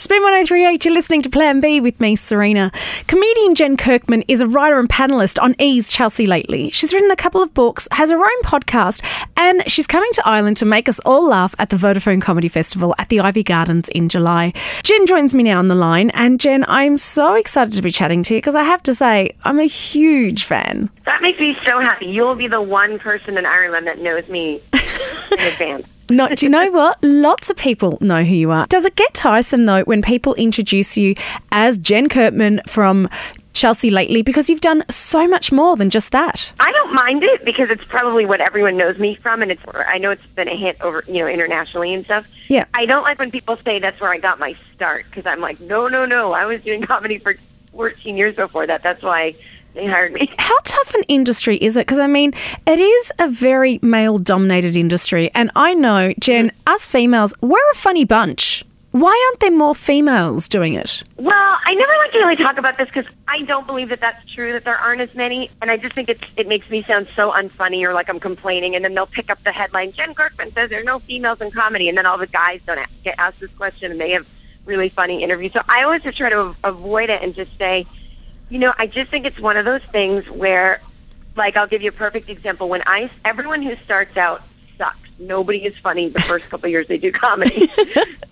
Spin 1038, you're listening to Plan B with me, Sarina. Comedian Jen Kirkman is a writer and panellist on E's Chelsea lately. She's written a couple of books, has her own podcast, and she's coming to Ireland to make us all laugh at the Vodafone Comedy Festival at the Ivy Gardens in July. Jen joins me now on the line, and Jen, I'm so excited to be chatting to you because I have to say, I'm a huge fan. That makes me so happy. You'll be the one person in Ireland that knows me in advance. No, do you know what? Lots of people know who you are. Does it get tiresome, though, when people introduce you as Jen Kirkman from Chelsea lately, because you've done so much more than just that? I don't mind it because it's probably what everyone knows me from, and I know it's been a hit over, internationally and stuff. Yeah. I don't like when people say that's where I got my start, because I'm like, no. I was doing comedy for 14 years before that. That's why they hired me. How tough an industry is it? Because, it is a very male-dominated industry. And I know, Jen, us females, we're a funny bunch. Why aren't there more females doing it? Well, I never like to really talk about this because I don't believe that that's true, that there aren't as many. And I just think it makes me sound so unfunny or like I'm complaining. And then they'll pick up the headline, Jen Kirkman says there are no females in comedy. And then all the guys don't get asked this question and they have really funny interviews. So I always just try to avoid it and just say, I just think it's one of those things where, like, I'll give you a perfect example. Everyone who starts out sucks. Nobody is funny the first couple of years they do comedy.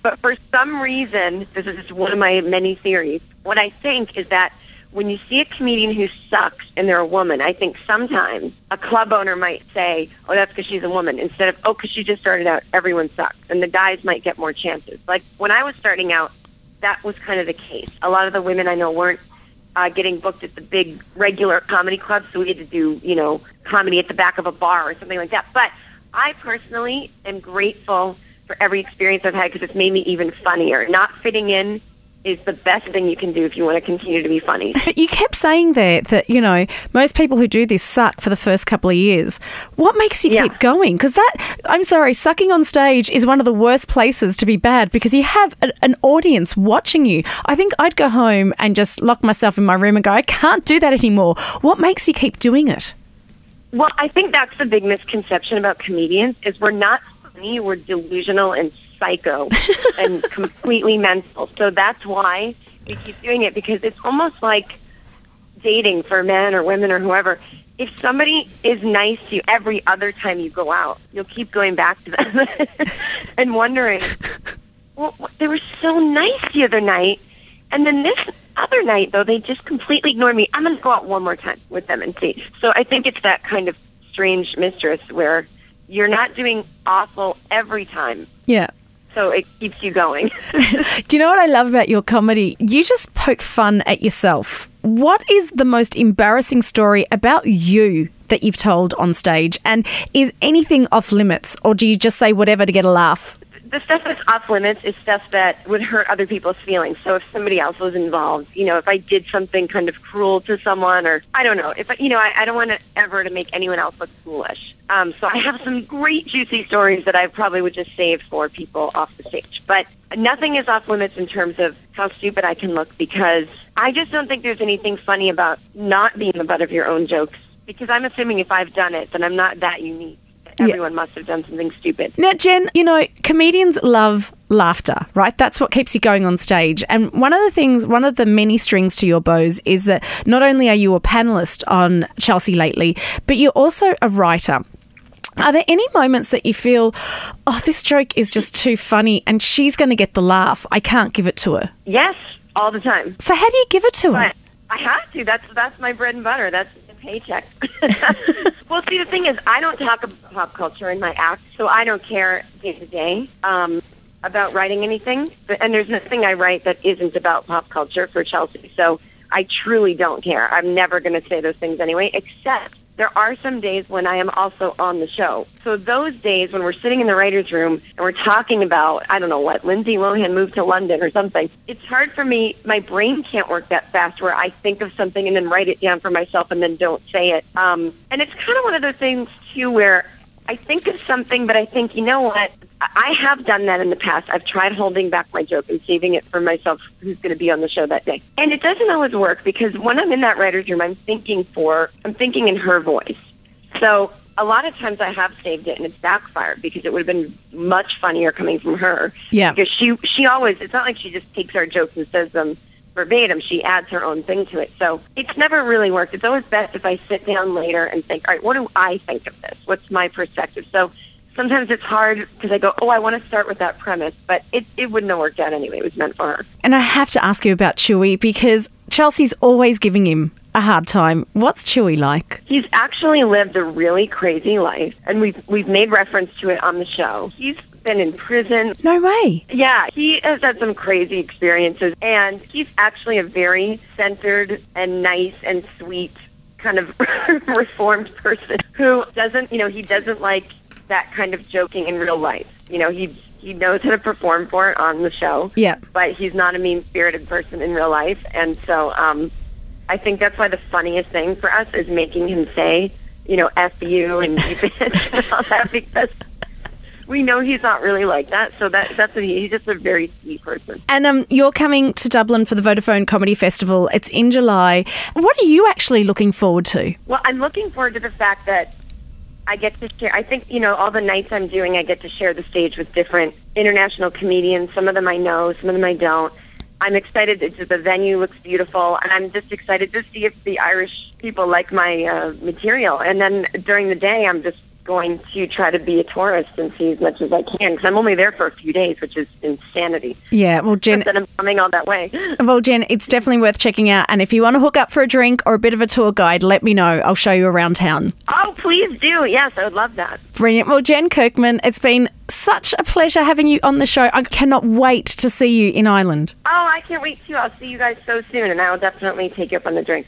But for some reason, this is just one of my many theories, what I think is that when you see a comedian who sucks and they're a woman, I think sometimes a club owner might say, oh, that's because she's a woman, instead of, oh, because she just started out, everyone sucks. And the guys might get more chances. Like, when I was starting out, that was kind of the case. A lot of the women I know weren't getting booked at the big regular comedy clubs, so we had to do, comedy at the back of a bar or something like that. But I personally am grateful for every experience I've had because it's made me even funnier. Not fitting in is the best thing you can do if you want to continue to be funny. But you kept saying there that, most people who do this suck for the first couple of years. What makes you keep going? Because I'm sorry, sucking on stage is one of the worst places to be bad because you have an audience watching you. I think I'd go home and just lock myself in my room and go, I can't do that anymore. What makes you keep doing it? Well, I think that's the big misconception about comedians is we're not funny, we're delusional and psycho and completely mental. So that's why we keep doing it, because it's almost like dating for men or women or whoever. If somebody is nice to you every other time you go out, you'll keep going back to them and wondering, well, they were so nice the other night, and then this other night, though, they just completely ignored me. I'm going to go out one more time with them and see. So I think it's that kind of strange mistress where you're not doing awful every time. Yeah. So it keeps you going. Do you know what I love about your comedy? You just poke fun at yourself. What is the most embarrassing story about you that you've told on stage? And is anything off limits, or do you just say whatever to get a laugh? The stuff that's off limits is stuff that would hurt other people's feelings. So if somebody else was involved, if I did something kind of cruel to someone, or I don't know, if I don't want to ever to make anyone else look foolish. So I have some great juicy stories that I probably would just save for people off the stage. But nothing is off limits in terms of how stupid I can look, because I just don't think there's anything funny about not being the butt of your own jokes, because I'm assuming if I've done it, then I'm not that unique. Everyone must have done something stupid. Now, Jen, comedians love laughter, right? That's what keeps you going on stage. And one of the many strings to your bows is that not only are you a panellist on Chelsea lately, but you're also a writer. Are there any moments that you feel, oh, this joke is just too funny and she's going to get the laugh, I can't give it to her? Yes, all the time. So how do you give it to her? I have to. That's my bread and butter. That's paycheck. Well, see, the thing is, I don't talk about pop culture in my act, so I don't care day to day about writing anything. And there's nothing I write that isn't about pop culture for Chelsea, so I truly don't care. I'm never going to say those things anyway, except there are some days when I am also on the show. So those days when we're sitting in the writer's room and we're talking about, I don't know what, Lindsay Lohan moved to London or something, it's hard for me. My brain can't work that fast where I think of something and then write it down for myself and then don't say it. And it's kind of one of those things, too, where I think of something, but I think, you know what? I have done that in the past. I've tried holding back my joke and saving it for myself who's going to be on the show that day. And it doesn't always work because when I'm in that writer's room, I'm thinking in her voice. So a lot of times I have saved it and it's backfired because it would have been much funnier coming from her. Yeah. Because she always, it's not like she just takes our jokes and says them verbatim. She adds her own thing to it. So it's never really worked. It's always best if I sit down later and think, all right, what do I think of this? What's my perspective? So sometimes it's hard because I go, I want to start with that premise, but it wouldn't have worked out anyway. It was meant for her. And I have to ask you about Chuy because Chelsea's always giving him a hard time. What's Chuy like? He's actually lived a really crazy life, and we've made reference to it on the show. He's been in prison. No way. Yeah, he has had some crazy experiences, and he's actually a very centered and nice and sweet kind of reformed person who doesn't, he doesn't like that kind of joking in real life. He knows how to perform for it on the show. Yeah. But he's not a mean-spirited person in real life, and so I think that's why the funniest thing for us is making him say, F you and you bitch and all that, because we know he's not really like that. So that's what he's just a very sweet person. And you're coming to Dublin for the Vodafone Comedy Festival. It's in July. What are you actually looking forward to? Well, I'm looking forward to the fact that I get to share, I think, all the nights I'm doing, I get to share the stage with different international comedians. Some of them I know, some of them I don't. I'm excited. The venue looks beautiful, and I'm just excited to see if the Irish people like my material. And then during the day, I'm just going to try to be a tourist and see as much as I can, because I'm only there for a few days, which is insanity. Yeah, well, Jen... That I'm coming all that way. Well, Jen, it's definitely worth checking out. And if you want to hook up for a drink or a bit of a tour guide, let me know. I'll show you around town. Oh, please do. Yes, I would love that. Brilliant. Well, Jen Kirkman, it's been such a pleasure having you on the show. I cannot wait to see you in Ireland. Oh, I can't wait too. I'll see you guys so soon, and I will definitely take you up on the drink.